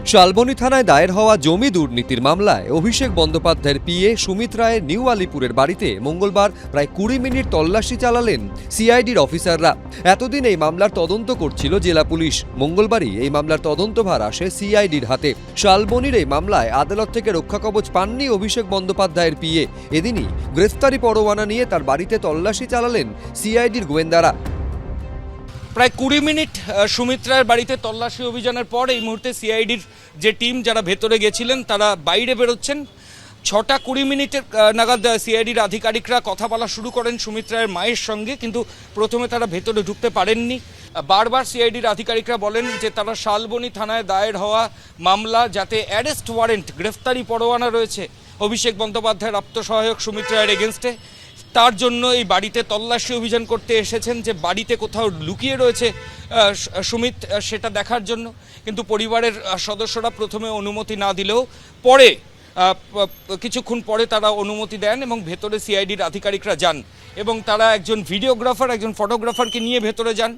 শালবনী থানায় দায়ের হওয়া জমি দুর্নীতির মামলায় অভিষেক বন্দ্যোপাধ্যায়ের পিএ সুমিত রায়ের নিউ আলিপুরের বাড়িতে মঙ্গলবার প্রায় ২০ মিনিট তল্লাশি চালালেন সিআইডির অফিসাররা। এতদিন এই মামলার তদন্ত করছিল জেলা পুলিশ। মঙ্গলবারই এই মামলার তদন্তভার আসে সিআইডির হাতে। শালবনীর এই মামলায় আদালত থেকে রক্ষাকবচ পাননি অভিষেক বন্দ্যোপাধ্যায়ের পিএ। এদিনই গ্রেফতারি পরোয়ানা নিয়ে তার বাড়িতে তল্লাশি চালালেন সিআইডির গোয়েন্দারা। প্রায় ২০ মিনিট সুমিত রায়ের বাড়িতে তল্লাশি অভিযানের পর এই মুহূর্তে সিআইডির যে টিম যারা ভেতরে গেছিলেন তারা বাইরে বেরোচ্ছেন। ৬টা ২০ মিনিটের নাগাদ সিআইডির আধিকারিকরা কথা বলা শুরু করেন সুমিত রায়ের মায়ের সঙ্গে, কিন্তু প্রথমে তারা ভেতরে ঢুকতে পারেননি। বারবার সিআইডির আধিকারিকরা বলেন যে তারা শালবনী থানায় দায়ের হওয়া মামলা, যাতে অ্যারেস্ট ওয়ারেন্ট গ্রেফতারি পরোয়ানা রয়েছে অভিষেক বন্দ্যোপাধ্যায়ের আত্মসহায়ক সুমিত রায়ের এগেনস্টে, তার জন্য এই বাড়িতে তল্লাশি অভিযান করতে এসেছেন, যে বাড়িতে কোথাও লুকিয়ে রয়েছে সুমিত সেটা দেখার জন্য। কিন্তু পরিবারের সদস্যরা প্রথমে অনুমতি না দিলেও পরে কিছুক্ষণ পরে তারা অনুমতি দেন এবং ভেতরে সিআইডির আধিকারিকরা যান এবং তারা একজন ভিডিওগ্রাফার, একজন ফটোগ্রাফারকে নিয়ে ভেতরে যান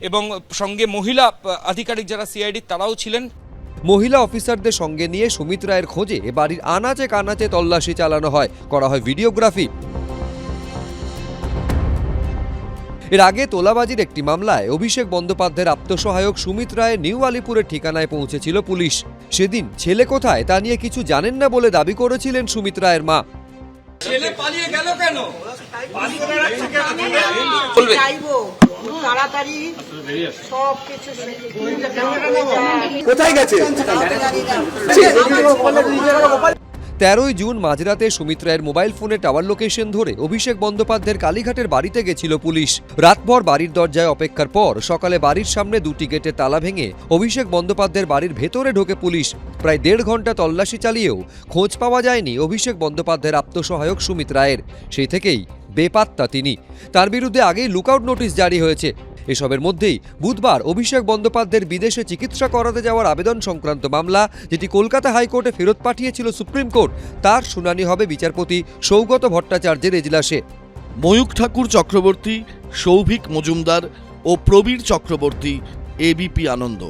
এবং সঙ্গে মহিলা আধিকারিক যারা সিআইডির তারাও ছিলেন। মহিলা অফিসারদের সঙ্গে নিয়ে সুমিত রায়ের খোঁজে বাড়ির আনাচে কানাচে তল্লাশি চালানো হয়, করা হয় ভিডিওগ্রাফি। এর আগে তোলাবাজির একটি মামলায় অভিষেক বন্দ্যোপাধ্যায়ের আত্মসহায়ক সুমিত রায়ের নিউ আলিপুরের ঠিকানায় পৌঁছেছিল পুলিশ। সেদিন ছেলে কোথায় তা নিয়ে কিছু জানেন না বলে দাবি করেছিলেন সুমিত রায়ের মা। ছেলে পালিয়ে গেল কেন? কোথায় গেছে? ১৩ই জুন মাঝরাতে সুমিত রায়ের মোবাইল ফোনে টাওয়ার লোকেশন ধরে অভিষেক বন্দ্যোপাধ্যায়ের কালীঘাটের বাড়িতে গেছিল পুলিশ। রাতভর বাড়ির দরজায় অপেক্ষার পর সকালে বাড়ির সামনে ২টি গেটে তালা ভেঙে অভিষেক বন্দ্যোপাধ্যায়ের বাড়ির ভেতরে ঢোকে পুলিশ। প্রায় ১.৫ ঘন্টা তল্লাশি চালিয়েও খোঁজ পাওয়া যায়নি অভিষেক বন্দ্যোপাধ্যায়ের আত্মসহায়ক সুমিত রায়ের। সেই থেকেই বেপাত্তা তিনি। তার বিরুদ্ধে আগেই লুকআউট নোটিশ জারি হয়েছে। এসবের মধ্যেই বুধবার অভিষেক বন্দ্যোপাধ্যায়ের বিদেশে চিকিৎসা করাতে যাওয়ার আবেদন সংক্রান্ত মামলা, যেটি কলকাতা হাইকোর্টে ফেরত পাঠিয়েছিল সুপ্রিম কোর্ট, তার শুনানি হবে বিচারপতি সৌগত ভট্টাচার্যের এজলাসে। ময়ূখ ঠাকুর চক্রবর্তী, সৌভিক মজুমদার ও প্রবীর চক্রবর্তী, এবিপি আনন্দ।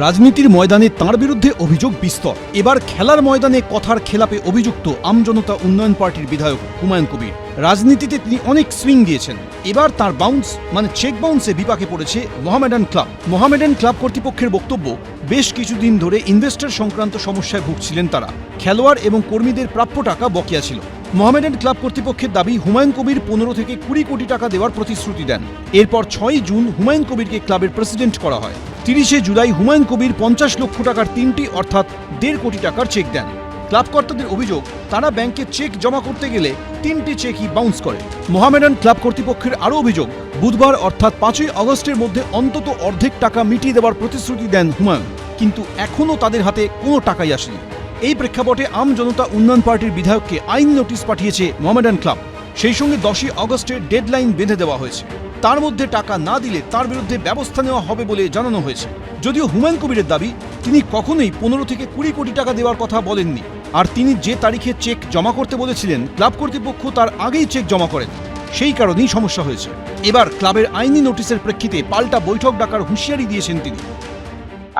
রাজনীতির ময়দানে তাঁর বিরুদ্ধে অভিযোগ বিস্তর। এবার খেলার ময়দানে কথার খেলাপে অভিযুক্ত আমজনতা উন্নয়ন পার্টির বিধায়ক হুমায়ুন কবির। রাজনীতিতে তিনি অনেক সুইং দিয়েছেন। এবার তার বাউন্স মানে চেক বাউন্সে বিপাকে পড়েছে মোহামেডান ক্লাব। মোহামেডান ক্লাব কর্তৃপক্ষের বক্তব্য, বেশ কিছুদিন ধরে ইনভেস্টর সংক্রান্ত সমস্যায় ভুগছিলেন তারা। খেলোয়াড় এবং কর্মীদের প্রাপ্য টাকা বকেয়া ছিল। মোহামেডান ক্লাব কর্তৃপক্ষের দাবি, হুমায়ুন কবির ১৫ থেকে ২০ কোটি টাকা দেওয়ার প্রতিশ্রুতি দেন। এরপর ৬ই জুন হুমায়ুন কবিরকে ক্লাবের প্রেসিডেন্ট করা হয়। ৩০শে জুলাই হুমায়ুন কবির ৫০ লক্ষ টাকার ৩টি অর্থাৎ ১.৫ কোটি টাকার চেক দেন। ক্লাব কর্তাদের অভিযোগ, তারা ব্যাংকে চেক জমা করতে গেলে ৩টি চেকই বাউন্স করে। মোহামেডান ক্লাব কর্তৃপক্ষের আরও অভিযোগ, বুধবার অর্থাৎ ৫ই আগস্টের মধ্যে অন্তত অর্ধেক টাকা মিটিয়ে দেওয়ার প্রতিশ্রুতি দেন হুমায়ুন, কিন্তু এখনও তাদের হাতে কোনো টাকাই আসেনি। এই প্রেক্ষাপটে আমজনতা উন্নয়ন পার্টির বিধায়ককে আইন নোটিশ পাঠিয়েছে মোহামেডান ক্লাব। সেই সঙ্গে ১০ই আগস্টের ডেডলাইন বেঁধে দেওয়া হয়েছে। তার মধ্যে টাকা না দিলে তার বিরুদ্ধে ব্যবস্থা নেওয়া হবে বলে জানানো হয়েছে। যদিও হুমায়ুন কবিরের দাবি, তিনি কখনোই ১৫ থেকে ২০ কোটি টাকা দেওয়ার কথা বলেননি। আর তিনি যে তারিখে চেক জমা করতে বলেছিলেন, ক্লাব কর্তৃপক্ষ তার আগেই চেক জমা করেন। সেই কারণেই সমস্যা হয়েছে। এবার ক্লাবের আইনি নোটিশের প্রেক্ষিতে পাল্টা বৈঠক ডাকার হুঁশিয়ারি দিয়েছেন তিনি।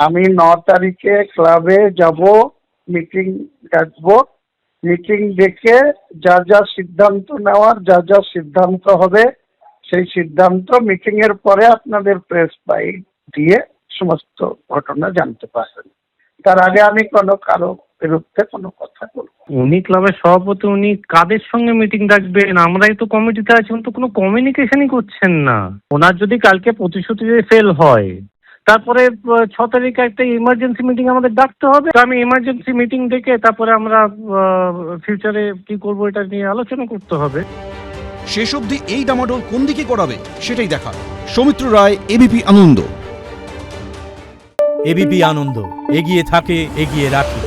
আমি ৯ তারিখে ক্লাবে যাব, মিটিং ডাকবো। মিটিং ডেকে যা যা সিদ্ধান্ত নেওয়ার, যা যা সিদ্ধান্ত হবে, সেই সিদ্ধান্ত মিটিং এর পরে আপনাদের প্রেস বাইট দিয়ে সমস্ত ঘটনা জানতে পারবেন। তার আগে আমি কারো বিরুদ্ধে কোনো কথা বলবো। উনি ক্লাবের সভাপতি, উনি কাদের সঙ্গে মিটিং ডাকবেন? আমরাই তো কমিটিতে আছি, উনি তো কোনো কমিউনিকেশনই করছেন না। ওনার যদি কালকে প্রতিশ্রুতিতে ফেল হয়, তারপরে ৬ তারিখে একটা ইমার্জেন্সি মিটিং আমাদের ডাকতে হবে। আমি ইমার্জেন্সি মিটিং ডেকে তারপরে আমরা ফিউচারে কি করবো এটা নিয়ে আলোচনা করতে হবে। শেষ অবধি এই ডামাডোল কোন দিকে করাবে সেটাই দেখা। সৌমিত্র রায়, এবিপি আনন্দ। এবিপি আনন্দ, এগিয়ে থাকে, এগিয়ে রাখে।